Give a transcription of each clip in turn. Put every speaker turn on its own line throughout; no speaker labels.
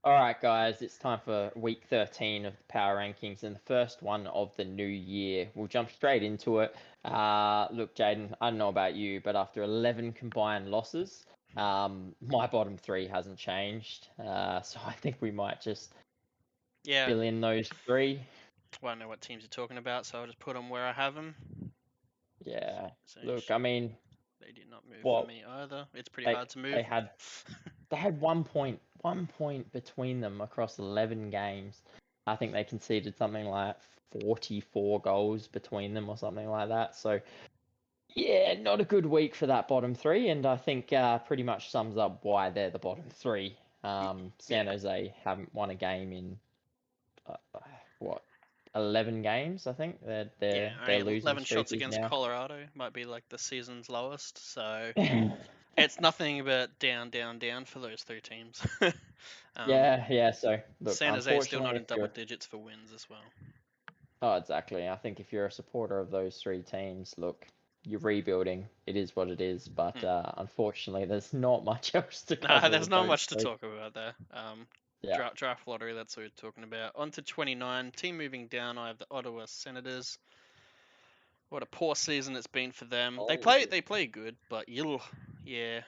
All right, guys, it's time for week 13 of the power rankings and the first one of the new year. We'll jump straight into it. Look, Jaden, I don't know about you, but after 11 combined losses, my bottom three hasn't changed. So I think we might just
Yeah,
fill in those three.
well, I know what teams you're talking about, so I'll just put them where I have them.
Yeah.
So
Look, I mean,
they did not move for
what
me either. It's pretty
they
hard to
they
move.
had they had 1 point between them across 11 games. I think they conceded something like 44 goals between them or something like that. So, yeah, not a good week for that bottom three. And I think pretty much sums up why they're the bottom three. San
Yeah,
Jose haven't won a game in, uh, what, 11 games, I think. They're,
yeah.
they're,
I
their
mean,
losing
11
streak
shots
is
against
now.
Colorado might be like the season's lowest. So it's nothing but down, down, down for those three teams. um,
Yeah. So, look,
San Jose is still
unfortunately,
not
if
in double
you're
digits for wins as well.
Oh, exactly. I think if you're a supporter of those three teams, look, you're rebuilding. It is what it is, but
Hmm.
unfortunately, there's not much else to
Nah,
cover
there's
with
not
those
much to
three.
talk about there.
Yeah.
Draft lottery, that's what we're talking about. On to 29. Team moving down, I have the Ottawa Senators. What a poor season it's been for them. They
Oh,
play good, but yeah.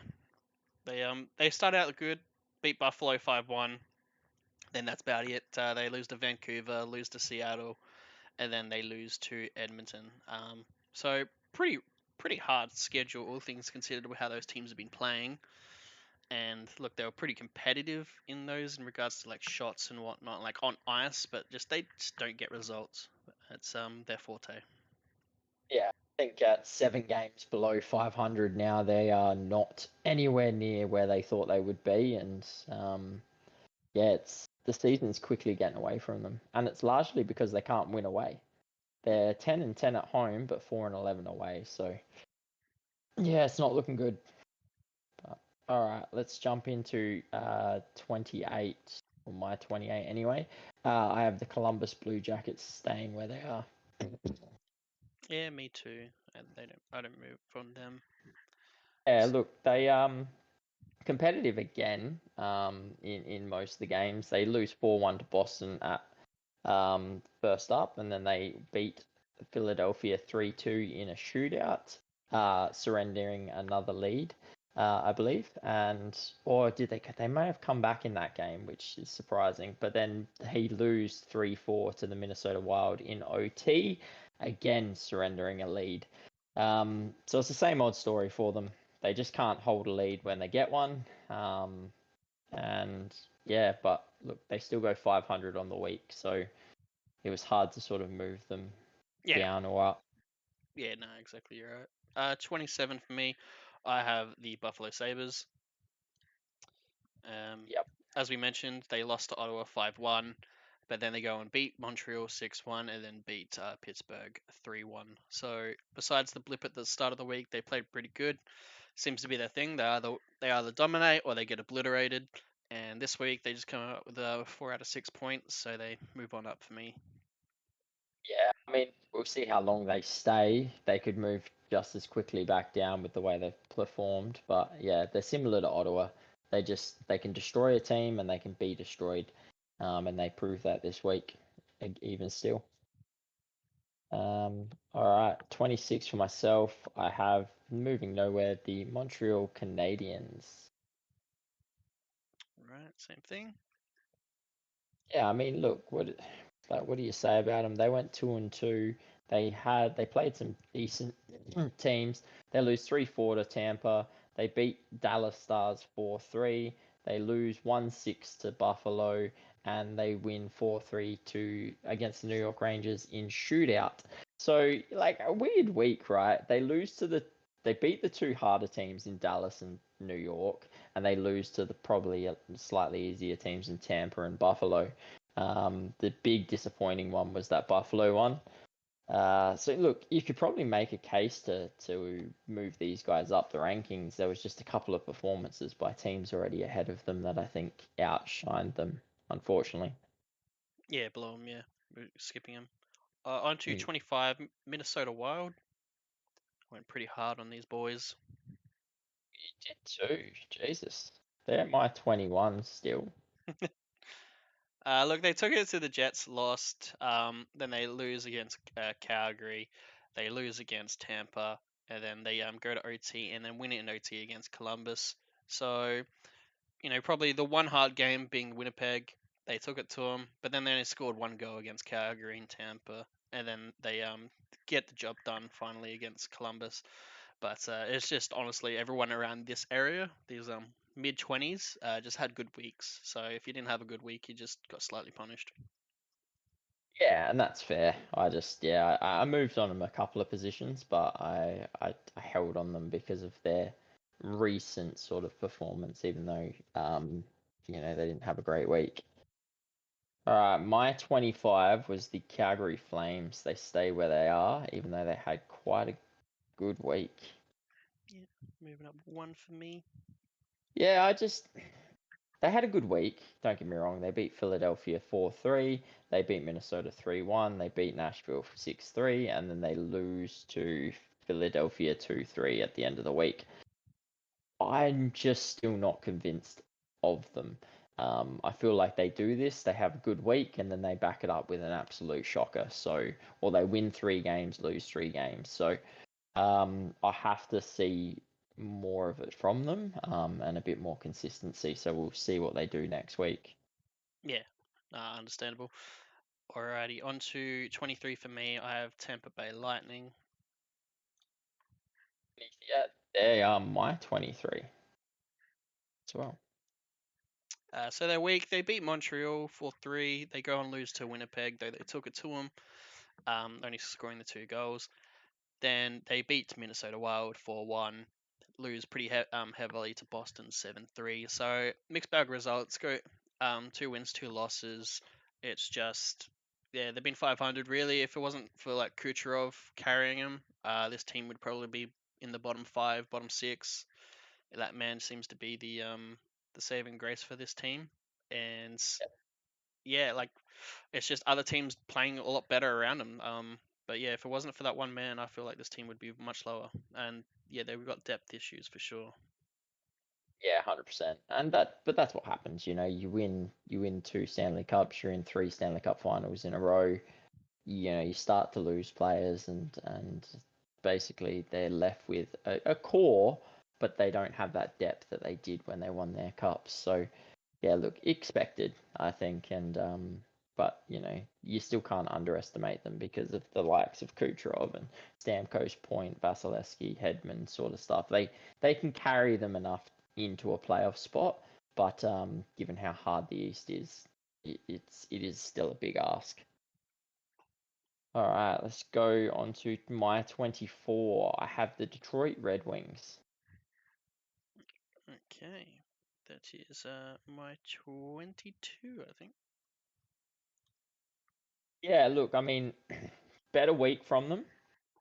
They start out good, beat Buffalo 5-1. Then that's about it. They lose to Vancouver, lose to Seattle, and then they lose to Edmonton. So pretty hard schedule, all things considered, with how those teams have been playing. And look, they were pretty competitive in those in regards to like shots and whatnot, like on ice, but they just don't get results. It's their forte.
yeah. I think at 7 games below 500 now, they are not anywhere near where they thought they would be, and yeah, it's the season's quickly getting away from them, and it's largely because they can't win away. They're 10-10 at home, but 4-11 away. So yeah, it's not looking good. All right, let's jump into 28, or my 28 anyway. I have the Columbus Blue Jackets staying where they are.
Yeah, me too. And I don't move from them.
Yeah, look, they competitive again in most of the games. They lose 4-1 to Boston at first up, and then they beat Philadelphia 3-2 in a shootout, surrendering another lead. I believe, or did they? They may have come back in that game, which is surprising. But then he lose 3-4 to the Minnesota Wild in OT, again surrendering a lead. So it's the same old story for them. They just can't hold a lead when they get one. And yeah, but look, they still go 500 on the week, so it was hard to sort of move them
Yeah,
down or up.
yeah, no, exactly. You're right. 27 for me. I have the Buffalo Sabres. Um,
Yep.
as we mentioned, they lost to Ottawa 5-1, but then they go and beat Montreal 6-1 and then beat Pittsburgh 3-1. So besides the blip at the start of the week, they played pretty good. Seems to be their thing. They either dominate or they get obliterated. And this week they just come up with 4 out of 6 points, so they move on up for me.
Yeah, I mean, we'll see how long they stay. They could move just as quickly back down with the way they've performed. But yeah, they're similar to Ottawa. They can destroy a team and they can be destroyed. And they proved that this week, even still. All right, 26 for myself. I have moving nowhere the Montreal Canadiens.
Right, same thing.
Yeah, I mean, look, what do you say about them? They went 2-2. They played some decent teams. They lose 3-4 to Tampa. They beat Dallas Stars 4-3. They lose 1-6 to Buffalo, and they win 4-3 to against the New York Rangers in shootout. So, like a weird week, right? They beat the two harder teams in Dallas and New York, and they lose to the probably slightly easier teams in Tampa and Buffalo. The big disappointing one was that Buffalo one. So look, you could probably make a case to move these guys up the rankings. There was just a couple of performances by teams already ahead of them that I think outshined them, unfortunately.
Yeah, below them, yeah. We're skipping them. On to
You
25, Minnesota Wild. Went pretty hard on these boys.
did too, Jesus. They're at my 21 still.
Look, they took it to the Jets, lost. Then they lose against Calgary. They lose against Tampa, and then they go to OT and then win it in OT against Columbus. So probably the one hard game being Winnipeg. They took it to them, but then they only scored one goal against Calgary and Tampa, and then they get the job done finally against Columbus. But it's just honestly everyone around this area, these mid-20s, just had good weeks. So if you didn't have a good week, you just got slightly punished.
Yeah, and that's fair. I moved on them a couple of positions, but I held on them because of their recent sort of performance, even though they didn't have a great week. All right, my 25 was the Calgary Flames. They stay where they are, even though they had quite a good week.
Yeah, moving up one for me.
Yeah, they had a good week. Don't get me wrong. They beat Philadelphia 4-3. They beat Minnesota 3-1. They beat Nashville 6-3, and then they lose to Philadelphia 2-3 at the end of the week. I'm just still not convinced of them. I feel like they do this, they have a good week, and then they back it up with an absolute shocker. Or they win 3 games, lose 3 games. So, I have to see more of it from them, and a bit more consistency. So we'll see what they do next week.
Yeah, understandable. Alrighty, on to 23 for me. I have Tampa Bay Lightning.
Yeah, they are my 23 as well.
So they're weak. They beat Montreal 4-3. They go and lose to Winnipeg, though they took it to them, only scoring the 2 goals. Then they beat Minnesota Wild 4-1, lose pretty heavily to Boston 7-3. So mixed bag results. Go 2 wins, 2 losses. It's just they've been 500 really. If it wasn't for like Kucherov carrying them, this team would probably be in the bottom 5, bottom 6. That man seems to be the saving grace for this team, and yeah, like it's just other teams playing a lot better around him. But yeah, if it wasn't for that one man, I feel like this team would be much lower. And yeah, they've got depth issues for sure.
Yeah, 100%. But that's what happens. You win 2 Stanley Cups. You're in 3 Stanley Cup finals in a row. You start to lose players, and basically they're left with a core, but they don't have that depth that they did when they won their cups. So yeah, look, expected, I think, but you still can't underestimate them because of the likes of Kucherov and Stamkos, Point, Vasilevsky, Hedman, sort of stuff. They can carry them enough into a playoff spot, but given how hard the East is, it is still a big ask. All right, let's go on to my 24. I have the Detroit Red Wings.
Okay, that is my 22, I think.
Yeah, look, I mean, better week from them,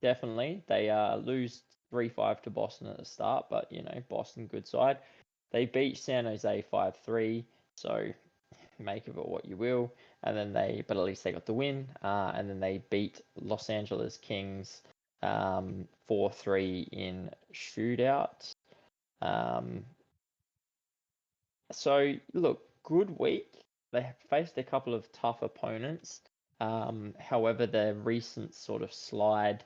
definitely. They lose 3-5 to Boston at the start, but Boston good side. They beat San Jose 5-3, so make of it what you will. But at least they got the win. And then they beat Los Angeles Kings 4-3 in shootout. Um, so look, good week. They have faced a couple of tough opponents. However, their recent sort of slide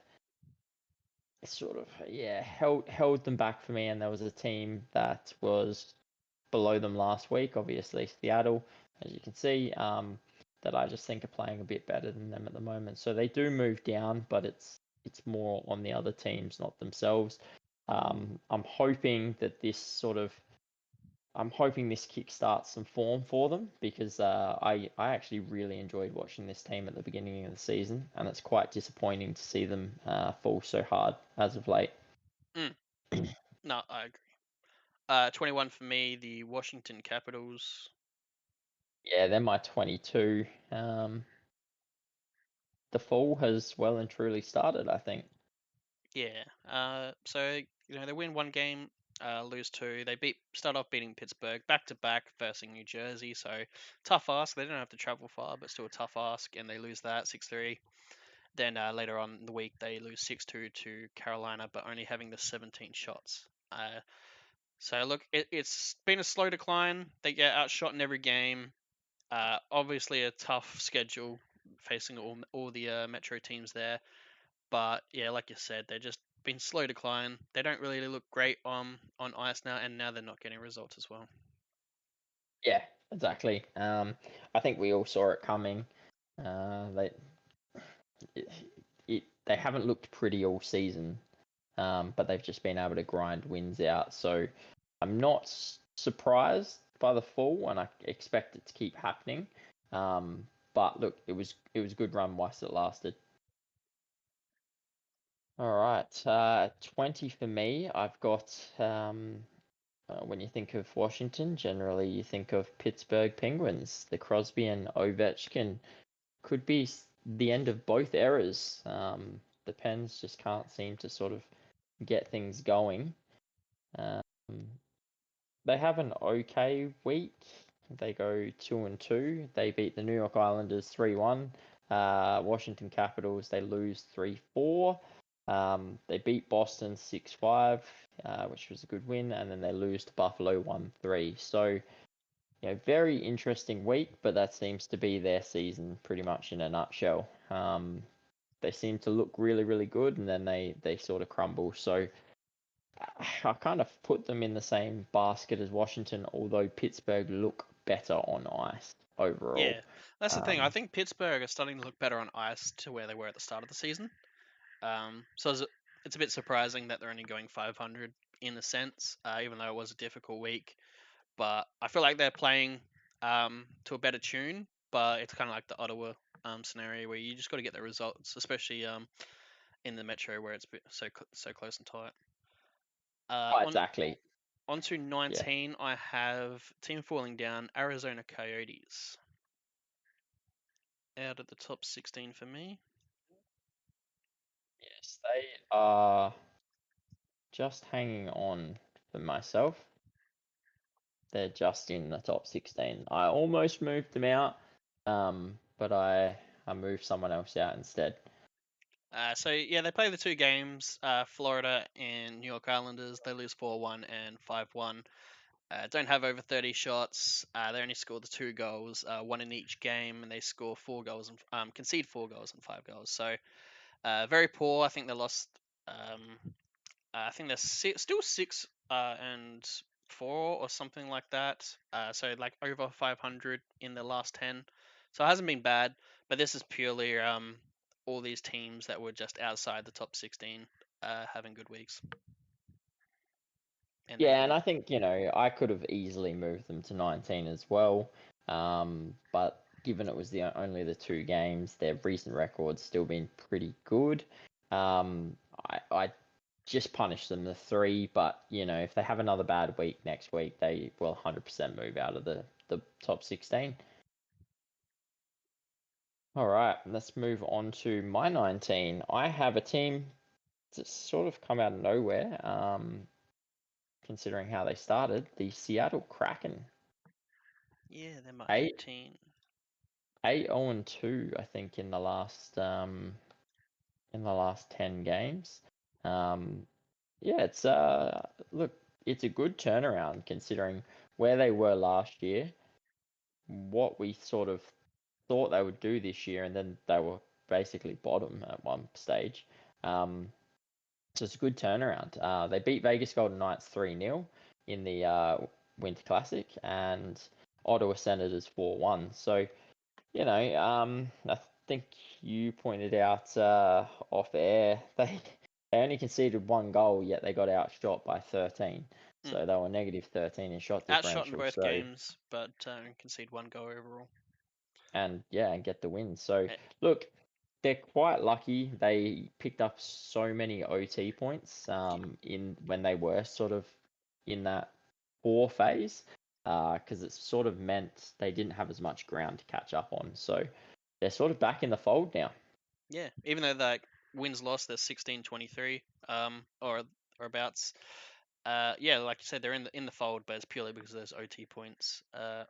held them back for me, and there was a team that was below them last week, obviously Seattle, as you can see, that I just think are playing a bit better than them at the moment. So they do move down, but it's more on the other teams, not themselves. I'm hoping that this kickstarts some form for them, because I actually really enjoyed watching this team at the beginning of the season, and it's quite disappointing to see them fall so hard as of late.
Mm. No, I agree. 21 for me, the Washington Capitals.
Yeah, they're my 22. The fall has well and truly started, I think.
Yeah. So they win 1 game, lose 2. They start off beating Pittsburgh back to back, versing New Jersey. So tough ask. They don't have to travel far, but still a tough ask, and they lose that 6-3. Then later on in the week, they lose 6-2 to Carolina, but only having the 17 shots. So look, it's been a slow decline. They get outshot in every game. Obviously, a tough schedule facing all the Metro teams there. But yeah, like you said, they're just been slow decline. They don't really look great on ice now, and now they're not getting results as well.
Yeah, exactly. I think we all saw it coming. They they haven't looked pretty all season, but they've just been able to grind wins out. So I'm not surprised by the fall, and I expect it to keep happening. But look, it was a good run whilst it lasted. All right, 20 for me. I've got when you think of Washington, generally you think of Pittsburgh Penguins. The Crosby and Ovechkin could be the end of both eras. The Pens just can't seem to sort of get things going. Um, they have an okay week. They go 2-2. They beat the New York Islanders 3-1. Washington Capitals, they lose 3-4. They beat Boston 6-5, which was a good win, and then they lose to Buffalo 1-3. So, very interesting week, but that seems to be their season pretty much in a nutshell. They seem to look really, really good, and then they sort of crumble. So I kind of put them in the same basket as Washington, although Pittsburgh look better on ice overall.
Yeah, that's the thing. I
Um,
think Pittsburgh are starting to look better on ice to where they were at the start of the season. So it's a bit surprising that they're only going 500 in a sense, even though it was a difficult week. But I feel like they're playing to a better tune. But it's kind of like the Ottawa scenario where you just got to get the results, especially in the Metro where it's so close and tight. Uh,
oh,
on
exactly.
on to
Yeah.
19, I have team falling down, Arizona Coyotes out of the top 16 for me.
Yes, they are just hanging on for myself. They're just in the top 16. I almost moved them out, but I moved someone else out instead.
So yeah, they play the two games, Florida and New York Islanders. They lose 4-1 and 5-1. Don't have over 30 shots. They only score the two goals, one in each game, and they score 4 goals and concede 4 goals and 5 goals. So very poor. I think they lost. I think they're still 6-4 or something like that. So like over 500 in the last 10. So it hasn't been bad, but this is purely all these teams that were just outside the top 16 having good weeks, and they
Yeah, and
didn't.
I think, I could have easily moved them to 19 as well. But given it was only the two games, their recent record's still been pretty good. I just punished them the three, but if they have another bad week next week, they will 100% move out of the top 16. All right, let's move on to my 19. I have a team that's sort of come out of nowhere. Considering how they started, the Seattle Kraken.
Yeah, they're my
Eight
18.
8-2, I think, in the last 10 games. Um, yeah, look, it's a good turnaround considering where they were last year, what we sort of thought they would do this year, and then they were basically bottom at one stage. So it's a good turnaround. They beat Vegas Golden Knights 3-0 in the Winter Classic and Ottawa Senators 4-1. So, I think you pointed out off air they only conceded one goal, yet they got outshot by 13.
Mm.
So they were negative 13 in shot
Outshot in
differential.
both
So
games, but concede 1 goal overall.
and get the win. So
Eh,
look, they're quite lucky. They picked up so many OT points
Yeah,
in when they were sort of in that poor phase, because it sort of meant they didn't have as much ground to catch up on. So they're sort of back in the fold now.
yeah. Even though like wins lost, they're 16-23, or abouts. Yeah, like you said, they're in the fold, but it's purely because of those OT points.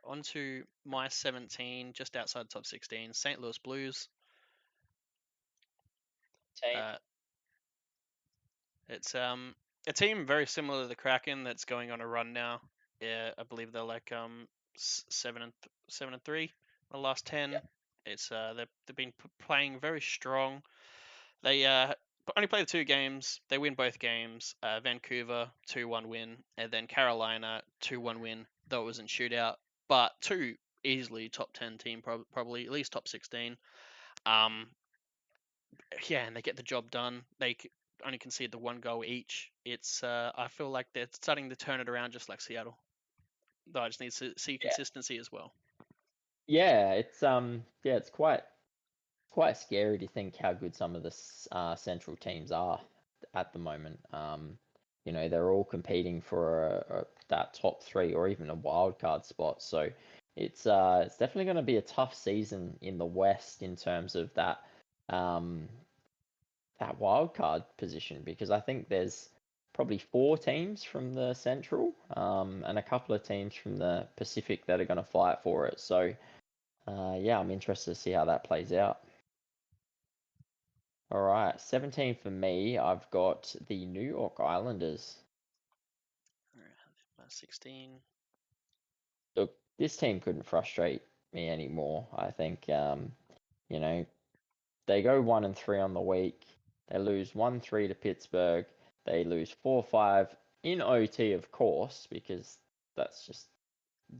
On to my 17, just outside top 16, St. Louis Blues.
Team.
Uh, it's a team very similar to the Kraken that's going on a run now. Yeah, I believe they're like 7-3. The last 10, it's they've been playing very strong. They only played 2 games. They win both games. Vancouver 2-1 win, and then Carolina 2-1 win. Though it was in shootout, but 2 easily top 10 team, probably at least top 16. Yeah, and they get the job done. They only concede the 1 goal each. It's I feel like they're starting to turn it around, just like Seattle. Though I just need to see
Yeah,
consistency as well.
it's quite scary to think how good some of the central teams are at the moment. They're all competing for that top 3 or even a wild card spot. So it's definitely going to be a tough season in the West in terms of um, that wild card position, because I think there's probably 4 teams from the Central and a couple of teams from the Pacific that are going to fight for it. So yeah, I'm interested to see how that plays out. All right, 17 for me. I've got the New York Islanders.
16.
Look, this team couldn't frustrate me anymore. I think, you know, they go 1-3 on the week. They lose 1-3 to Pittsburgh. They lose 4-5 in OT, of course, because that's just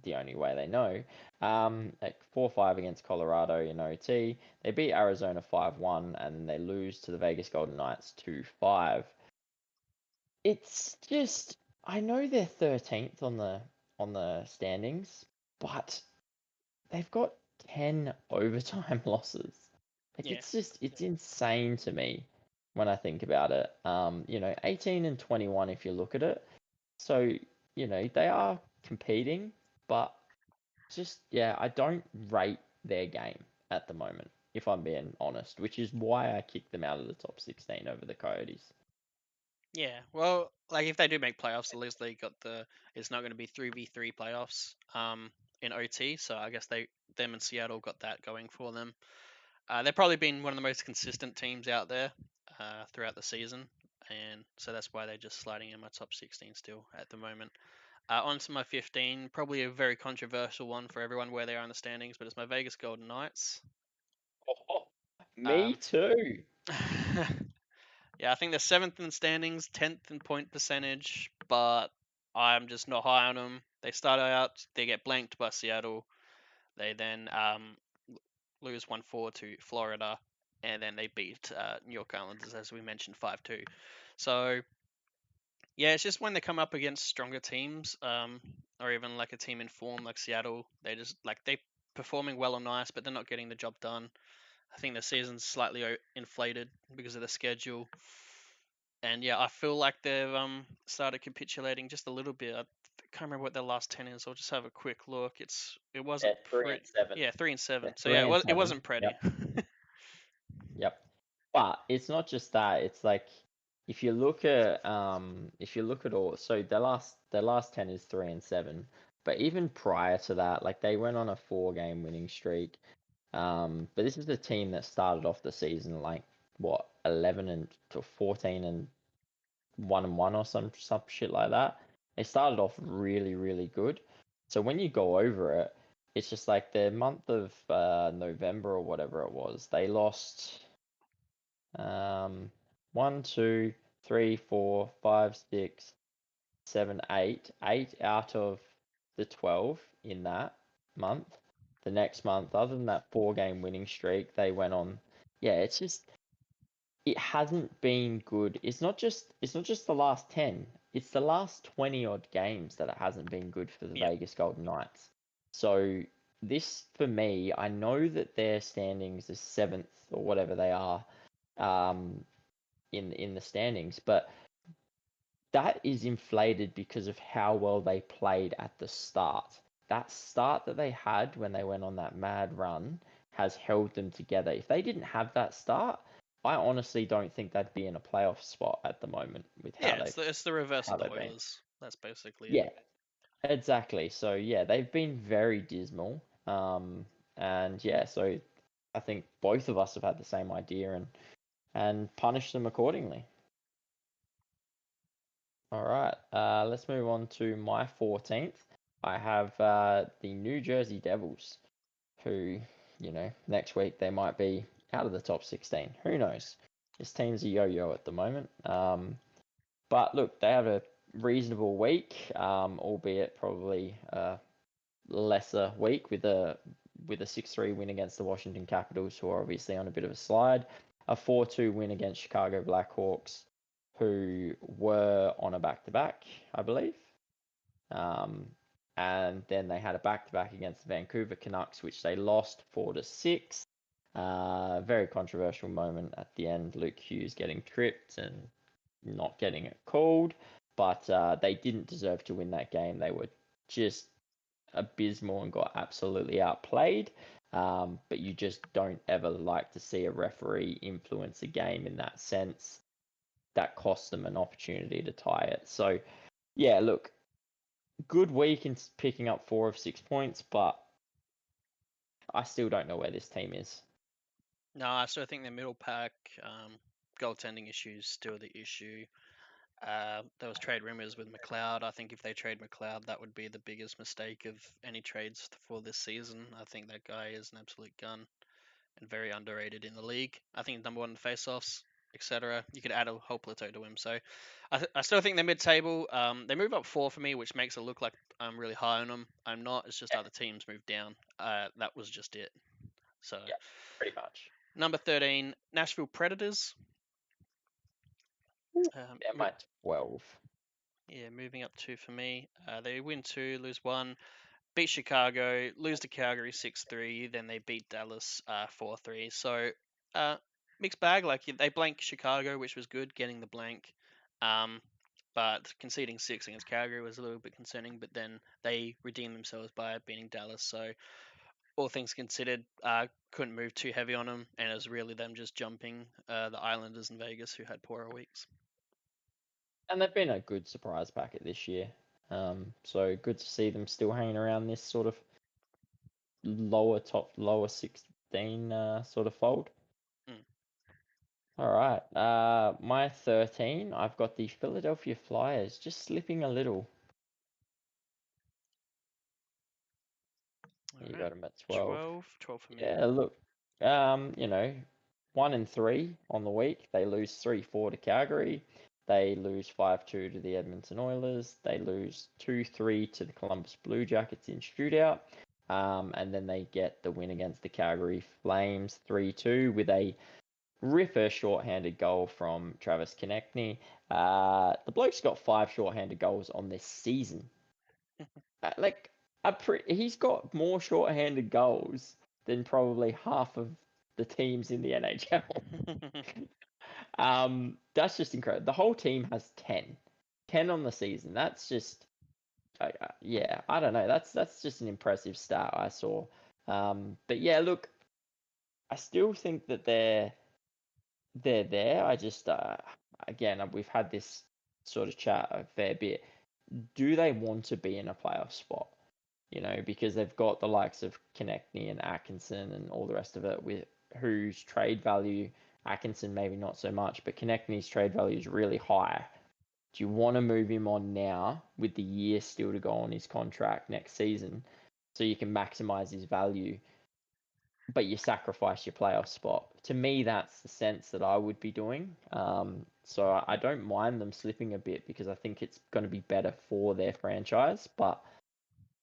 the only way they know. Like 4-5 against Colorado in OT. They beat Arizona 5-1, and they lose to the Vegas Golden Knights 2-5. It's just, I know they're 13th on the standings, but they've got 10 overtime losses. Like
Yeah,
it's insane to me when I think about it. 18 and 21 if you look at it. So, they are competing, but just yeah, I don't rate their game at the moment, if I'm being honest, which is why I kicked them out of the top 16 over the Coyotes.
yeah. Well, like if they do make playoffs, at least they got the. It's not going to be 3v3 playoffs. In OT, so I guess them and Seattle got that going for them. They've probably been one of the most consistent teams out there throughout the season, and so that's why they're just sliding in my top 16 still at the moment. On to my 15, probably a very controversial one for everyone where they are in the standings, but it's my Vegas Golden Knights.
Oh, me
Um,
too.
yeah, I think they're 7th in standings, 10th in point percentage, but I'm just not high on them. They start out, they get blanked by Seattle. They then lose 1-4 to Florida, and then they beat New York Islanders, as we mentioned, 5-2. So yeah, it's just when they come up against stronger teams, or even like a team in form like Seattle, they just like they performing well on ice, but they're not getting the job done. I think the season's slightly inflated because of the schedule, and yeah, I feel like they've started capitulating just a little bit. I can't remember what their last 10 is. I'll just have a quick look. It wasn't
They're three
pretty.
and seven.
Yeah, 3-7.
They're
So yeah,
three and
it
seven.
wasn't pretty.
Yep. Yep. But it's not just that. It's like if you look at all, so their last 10 is 3 and 7. But even prior to that, like they went on a 4-game winning streak. But this is the team that started off the season like what 11 and to 14 and 1-1 or some shit like that. They started off really, really good. So when you go over it, it's just like the month of November or whatever it was, they lost 1, 2, 3, 4, 5, 6, 7, 8. 8 out of the 12 in that month. The next month, other than that 4-game winning streak, they went on. Yeah, it's just it hasn't been good. It's not just the last 10. It's the last 20 odd games that it hasn't been good for the
Yep.
Vegas Golden Knights. So this for me, I know that their standings is 7th or whatever they are um in the standings, but that is inflated because of how well they played at the start. That start that they had when they went on that mad run has held them together. If they didn't have that start, I honestly don't think they'd be in a playoff spot at the moment with
Yeah, it's the reverse
how
of the
they've been.
Oilers. That's basically it.
Yeah, exactly. So yeah, they've been very dismal. And yeah, so I think both of us have had the same idea and punished them accordingly. All right, let's move on to my 14th. I have the New Jersey Devils. who, next week they might be out of the top 16. Who knows? This team's a yo-yo at the moment. But look, they have a reasonable week, albeit probably a lesser week with a 6-3 win against the Washington Capitals, who are obviously on a bit of a slide. A 4-2 win against Chicago Blackhawks, who were on a back-to-back, I believe. And then they had a back-to-back against the Vancouver Canucks, which they lost 4-6. Very controversial moment at the end. Luke Hughes getting tripped and not getting it called, but they didn't deserve to win that game. They were just abysmal and got absolutely outplayed. But you just don't ever like to see a referee influence a game in that sense. That cost them an opportunity to tie it. So, yeah, look, good week in picking up 4 of 6 points, but I still don't know where this team is.
No, I still think the middle pack, goaltending issues still the issue. There was trade rumors with McLeod. I think if they trade McLeod, that would be the biggest mistake of any trades for this season. I think that guy is an absolute gun and very underrated in the league. I think number one in faceoffs, etc. You could add a whole plateau to him. So I still think they're mid-table. They move up 4 for me, which makes it look like I'm really high on them. I'm not. It's just other teams move down. That was just it. So
Yeah, pretty much.
number 13, Nashville Predators.
Yeah, my 12.
Yeah, moving up 2 for me. They win 2, lose 1. Beat Chicago, lose to Calgary 6-3, then they beat Dallas 4-3. So mixed bag. Like they blank Chicago, which was good, getting the blank. But conceding 6 against Calgary was a little bit concerning. But then they redeemed themselves by beating Dallas. So all things considered, couldn't move too heavy on them, and it was really them just jumping the Islanders and Vegas, who had poorer weeks.
And they've been a good surprise packet this year. So good to see them still hanging around this sort of lower 16 sort of fold.
Mm.
All right. My 13, I've got the Philadelphia Flyers just slipping a little.
All
You
right.
got them at 12.
12 for me.
Yeah, look, 1-3 on the week. They lose 3-4 to Calgary. They lose 5-2 to the Edmonton Oilers. They lose 2-3 to the Columbus Blue Jackets in shootout. And then they get the win against the Calgary Flames 3-2 with a ripper shorthanded goal from Travis Konechny. The bloke's got 5 shorthanded goals on this season. He's got more shorthanded goals than probably half of the teams in the NHL. That's just incredible. The whole team has 10 on the season. That's just, yeah, I don't know. That's just an impressive stat I saw. But yeah, look, I still think that they're there. I just, again, we've had this sort of chat a fair bit. Do they want to be in a playoff spot? Because they've got the likes of Konechny and Atkinson and all the rest of it, with whose trade value, Atkinson maybe not so much, but Konechny's trade value is really high. Do you want to move him on now with the year still to go on his contract next season so you can maximize his value, but you sacrifice your playoff spot? To me, that's the sense that I would be doing. So I don't mind them slipping a bit because I think it's going to be better for their franchise, but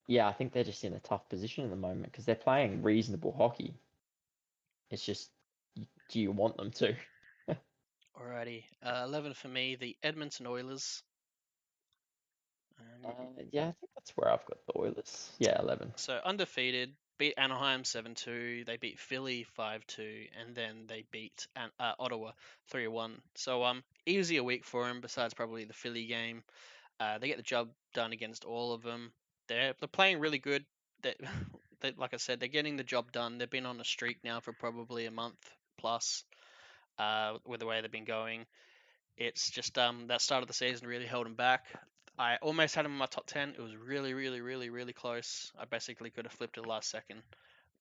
yeah, I think they're just in a tough position at the moment because they're playing reasonable hockey. It's just, do you want them to?
Alrighty. 11 for me, the Edmonton Oilers.
Yeah, I think that's where I've got the Oilers. Yeah, 11.
So undefeated, beat Anaheim 7-2, they beat Philly 5-2, and then they beat Ottawa 3-1. So easier week for them besides probably the Philly game. They get the job done against all of them. They're playing really good. They, like I said, they're getting the job done. They've been on a streak now for probably a month plus. With the way they've been going, it's just that start of the season really held them back. I almost had them in my top 10. It was really, really, really, really close. I basically could have flipped it last second,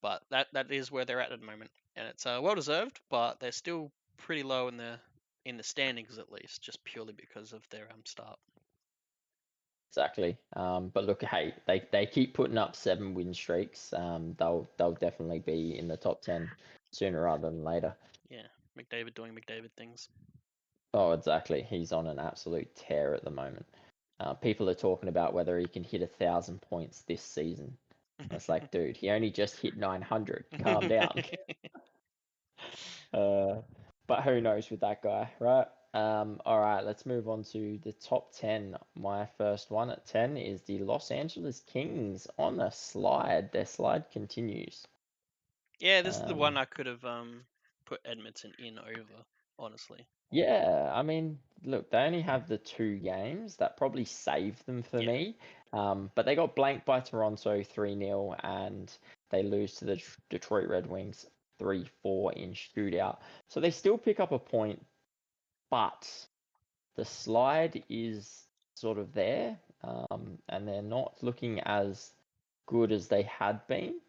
but that is where they're at the moment, and it's well deserved. But they're still pretty low in the standings, at least, just purely because of their start.
Exactly. But look, hey, they keep putting up 7 win streaks. They'll definitely be in the top 10 sooner rather than later.
Yeah, McDavid doing McDavid things.
Oh, exactly. He's on an absolute tear at the moment. People are talking about whether he can hit 1,000 points this season. It's like, dude, he only just hit 900. Calm down. But who knows with that guy, right? All right, let's move on to the top 10. My first one at 10 is the Los Angeles Kings on a slide. Their slide continues.
Yeah, this is the one
Um,
I could have put Edmonton in over, honestly.
yeah, I mean, look, they only have the 2 games. That probably saved them for
Yeah.
me. But they got blanked by Toronto 3-0, and they lose to the Detroit Red Wings 3-4 in shootout. So they still pick up a point, but the slide is sort of there, and they're not looking as good as they had been.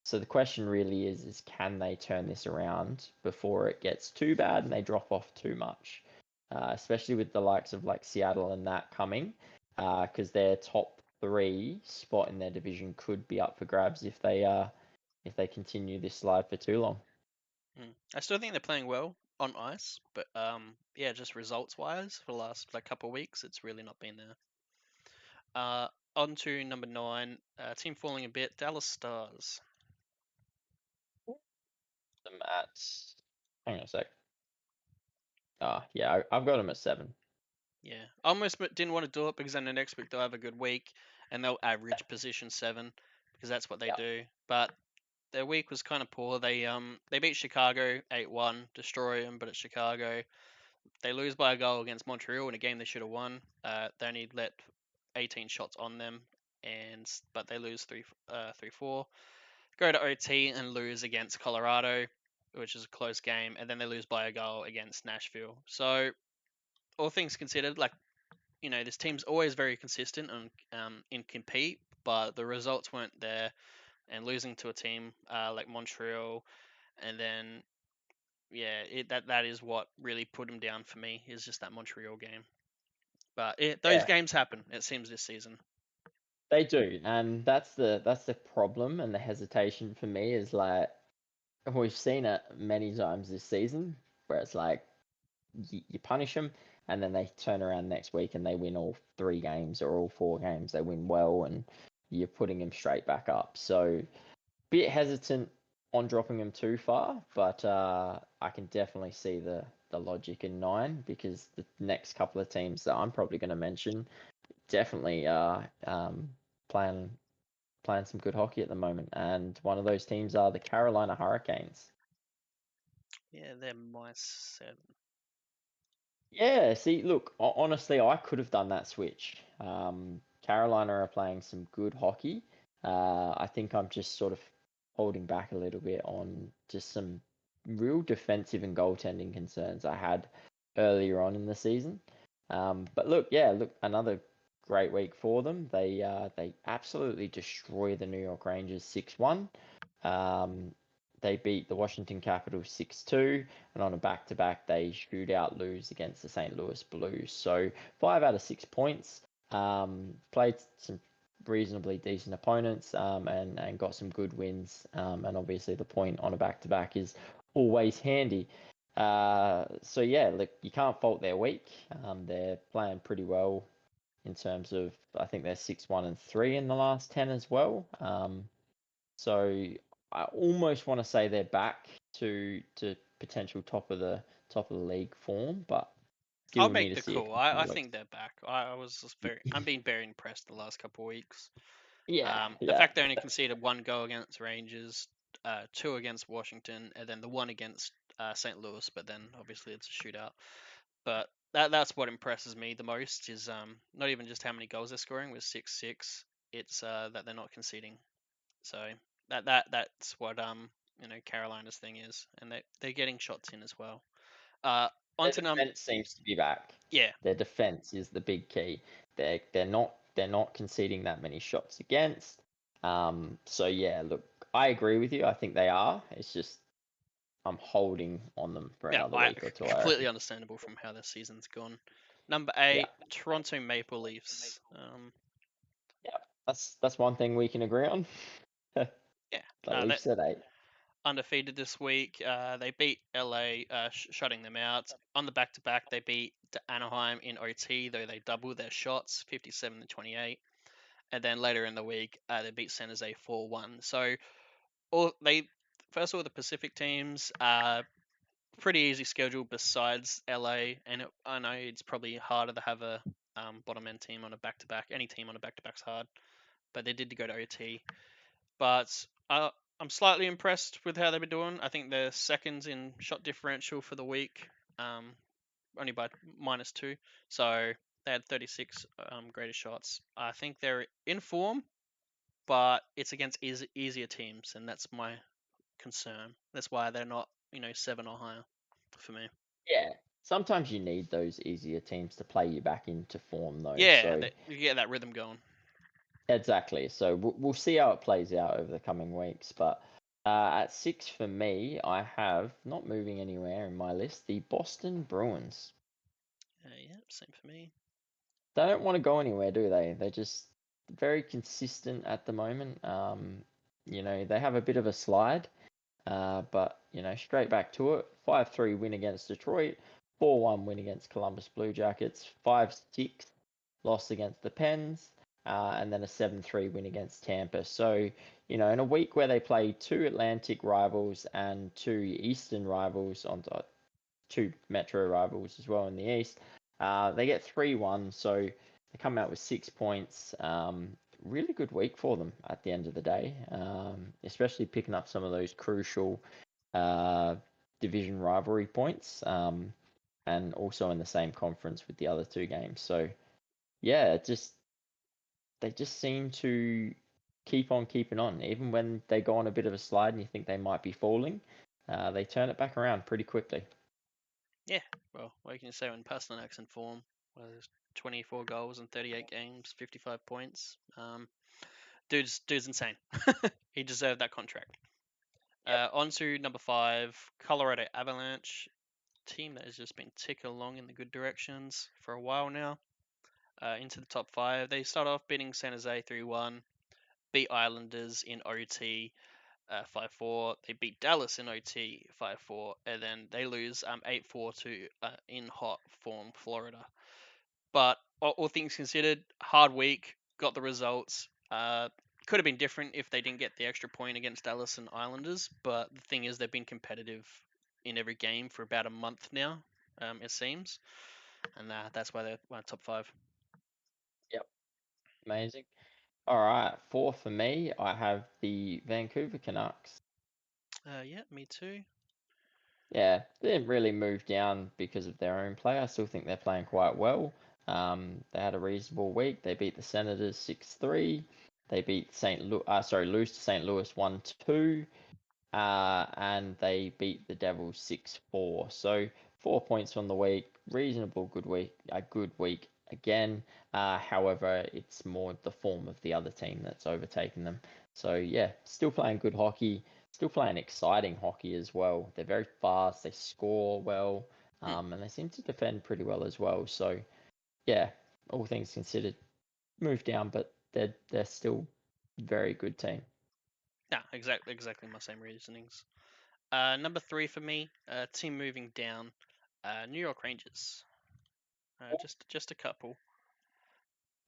So the question really is can they turn this around before it gets too bad and they drop off too much? Especially with the likes of like Seattle and that coming, because their top 3 spot in their division could be up for grabs if they continue this slide for too long.
I still think they're playing well on ice, but yeah, just results wise for the last like couple of weeks, it's really not been there. On to number 9, team falling a bit, Dallas Stars.
Them at hang on a sec. Yeah, I've got them at 7.
Yeah, I almost didn't want to do it because then the next week they'll have a good week and they'll average position 7 because that's what they
Yeah.
do. But their week was kind of poor. They beat Chicago 8-1, destroy them, but it's Chicago. They lose by a goal against Montreal in a game they should have won. They only let 18 shots on them, but they lose 3-4. Go to OT and lose against Colorado, which is a close game, and then they lose by a goal against Nashville. So all things considered, like this team's always very consistent and in compete, but the results weren't there. And losing to a team like Montreal, and then yeah, that is what really put them down for me. Is just that Montreal game. But those
Yeah,
games happen. It seems this season.
they do, and that's the problem and the hesitation for me is like we've seen it many times this season where it's like you punish them and then they turn around next week and they win all 3 games or all 4 games. They win well and you're putting them straight back up. So bit hesitant on dropping them too far, but I can definitely see the logic in 9 because the next couple of teams that I'm probably going to mention definitely are playing playing some good hockey at the moment, and one of those teams are the Carolina Hurricanes.
Yeah, they're my 7.
Yeah, see, look, honestly, I could have done that switch. Carolina are playing some good hockey. I think I'm just sort of holding back a little bit on just some real defensive and goaltending concerns I had earlier on in the season. But look, yeah, look, another great week for them. They absolutely destroy the New York Rangers 6-1. Um, they beat the Washington Capitals 6-2, and on a back-to-back, they shootout lose against the St. Louis Blues. So 5 out of 6 points. Played some reasonably decent opponents and got some good wins. And obviously, the point on a back-to-back is always handy. So yeah, look, you can't fault their week. They're playing pretty well in terms of I think they're 6-1-3 in the last 10 as well. So I almost want to say they're back to potential top of the league form, but
I'll
still need
make
to
the
see a
call.
couple
I
more
think
weeks.
they're back. I'm being very impressed the last couple of weeks.
Yeah,
The
yeah,
fact they only conceded 1 goal against Rangers, 2 against Washington, and then the 1 against St. Louis. But then obviously it's a shootout. But that's what impresses me the most is not even just how many goals they're scoring with 6-6. It's that they're not conceding. So that's what Carolina's thing is, and they're getting shots in as well. Uh, on
their
to
defense seems to be back.
yeah.
Their defense is the big key. They're not conceding that many shots against. So yeah, look, I agree with you. I think they are. It's just I'm holding on them for
Yeah,
another week or two, I
completely
reckon.
understandable from how their season's gone. Number 8, Toronto Maple Leafs.
Yeah, that's one thing we can agree on.
Yeah,
The Leafs at 8.
undefeated this week. They beat LA, shutting them out. On the back-to-back, they beat Anaheim in OT, though they doubled their shots, 57-28. And then later in the week, they beat San Jose 4-1. So first of all, the Pacific teams, pretty easy schedule besides LA, and I know it's probably harder to have a bottom end team on a back-to-back. Any team on a back-to-back's hard, but they did go to OT. But I'm slightly impressed with how they've been doing. I think they're second in shot differential for the week, only by -2. So they had 36 greatest shots. I think they're in form, but it's against easier teams, and that's my concern. That's why they're not 7 or higher for me.
Yeah, sometimes you need those easier teams to play you back into form, though.
Yeah,
So
you get that rhythm going.
exactly. So we'll see how it plays out over the coming weeks. But at 6 for me, I have, not moving anywhere in my list, the Boston Bruins.
Yeah, same for me.
They don't want to go anywhere, do they? They're just very consistent at the moment. They have a bit of a slide, but straight back to it. 5-3 win against Detroit, 4-1 win against Columbus Blue Jackets, 5-6 loss against the Pens, and then a 7-3 win against Tampa. So, in a week where they play 2 Atlantic rivals and 2 Eastern rivals, on 2 Metro rivals as well in the East, they get 3-1. So they come out with 6 points. Really good week for them at the end of the day, especially picking up some of those crucial division rivalry points, and also in the same conference with the other 2 games. So yeah, they just seem to keep on keeping on, even when they go on a bit of a slide and you think they might be falling. They turn it back around pretty quickly.
Yeah, well, what can you say when Pasternak's in form? Well, there's 24 goals in 38 games, 55 points. Dude's insane. He deserved that contract. On to number 5, Colorado Avalanche, team that has just been ticking along in the good directions for a while now. Into the top 5, they start off beating San Jose 3-1, beat Islanders in OT 5-4. They beat Dallas in OT 5-4, and then they lose 8-4 to in hot form Florida. But all things considered, hard week, got the results. Could have been different if they didn't get the extra point against Dallas and Islanders, but the thing is, they've been competitive in every game for about a month now, it seems, and that's why they're top 5.
Yep, amazing. All right, 4 for me, I have the Vancouver Canucks.
Yeah, me too.
Yeah, they didn't really move down because of their own play. I still think they're playing quite well. They had a reasonable week. They beat the Senators 6-3. They beat lose to St. Louis 1-2. And they beat the Devils 6-4. So 4 points from the week, reasonable good week, a good week again. However, it's more the form of the other team that's overtaken them. So yeah, still playing good hockey, still playing exciting hockey as well. They're very fast, they score well, and they seem to defend pretty well as well. So yeah, all things considered, move down, but they're still very good team.
Yeah, exactly my same reasonings. Number 3 for me, team moving down, New York Rangers. Just a couple.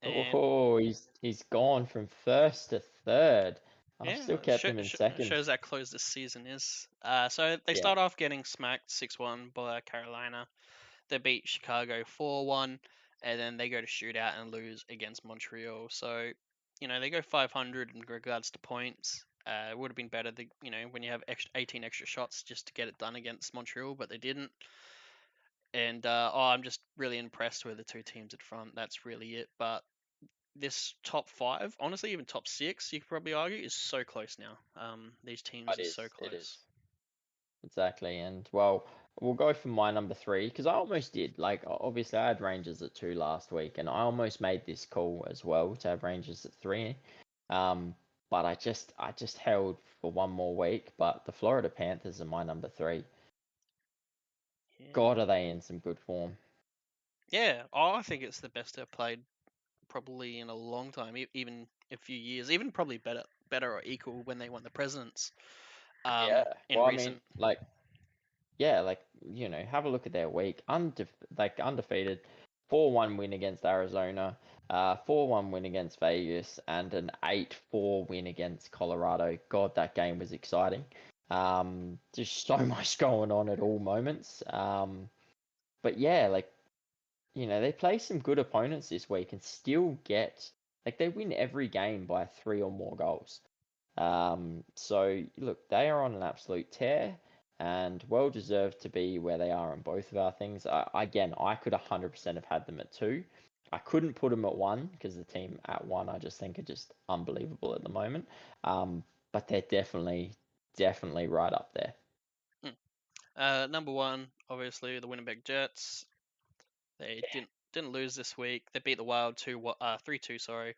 And
Oh, he's gone from first to third. I've still
yeah,
kept him in second.
shows how close this season is. So they
Yeah,
start off getting smacked 6-1 by Carolina. They beat Chicago 4-1, and then they go to shootout and lose against Montreal. So, they go 500 in regards to points. It would have been better, when you have 18 extra shots just to get it done against Montreal, but they didn't. And I'm just really impressed with the 2 teams at front. That's really it. But this top 5, honestly, even top 6, you could probably argue, is so close now. These teams
it
are so
is. It
close.
is. Exactly. And well, we'll go for my number 3 because I almost did. Like, obviously, I had Rangers at 2 last week, and I almost made this call as well to have Rangers at 3. But I just held for one more week. But the Florida Panthers are my number 3.
Yeah.
God, are they in some good form?
Yeah, I think it's the best they've played probably in a long time, even a few years, even probably better or equal when they won the Presidents.
Yeah.
In
Well, I
recent.
mean, like, yeah, like, have a look at their week. Undefeated, 4-1 win against Arizona, 4-1 win against Vegas, and an 8-4 win against Colorado. God, that game was exciting. Just so much going on at all moments. But yeah, like, they play some good opponents this week and still they win every game by 3 or more goals. So look, they are on an absolute tear and well deserved to be where they are on both of our things. Again, I could 100% have had them at 2. I couldn't put them at 1 because the team at 1 I just think are just unbelievable at the moment. But they're definitely right up there.
Number one, obviously the Winnipeg Jets. They didn't lose this week. They beat the Wild 3-2. Sorry,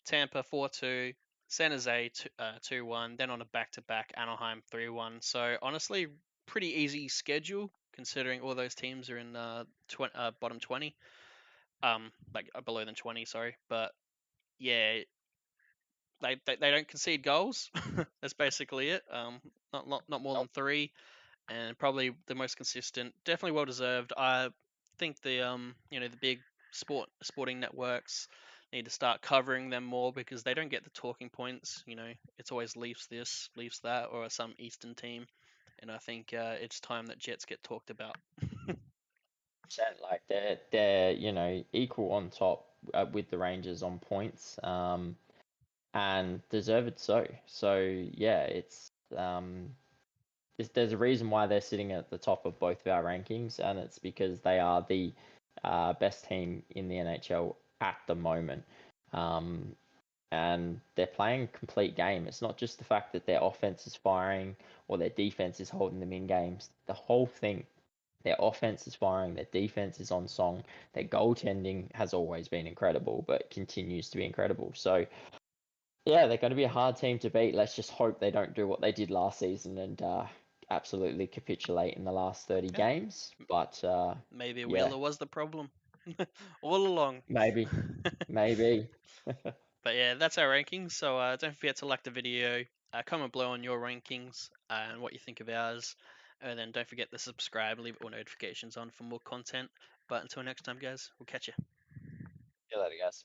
Tampa 4-2, San Jose 2-1. Then on a back-to-back, Anaheim 3-1. So honestly, pretty easy schedule considering all those teams are in bottom 20. Like below than 20. Sorry, but yeah, they don't concede goals. That's basically it. Not more than
Nope.
3, and probably the most consistent. Definitely well deserved. I think the big sporting networks need to start covering them more because they don't get the talking points. It's always Leafs this, Leafs that, or some Eastern team, and I think it's time that Jets get talked about.
Like they're equal on top with the Rangers on points. And deserved so. So yeah, there's a reason why they're sitting at the top of both of our rankings, and it's because they are the best team in the NHL at the moment. And they're playing a complete game. It's not just the fact that their offense is firing or their defense is holding them in games. The whole thing. Their offense is firing, their defense is on song, their goaltending has always been incredible, but continues to be incredible. So yeah, they're going to be a hard team to beat. Let's just hope they don't do what they did last season and absolutely capitulate in the last 30
Yeah,
games. But
maybe
yeah,
Wheeler was the problem all along.
maybe, maybe.
But yeah, that's our rankings. So don't forget to like the video, comment below on your rankings and what you think of ours. And then don't forget to subscribe, leave all notifications on for more content. But until next time, guys, we'll catch you.
See you later, guys.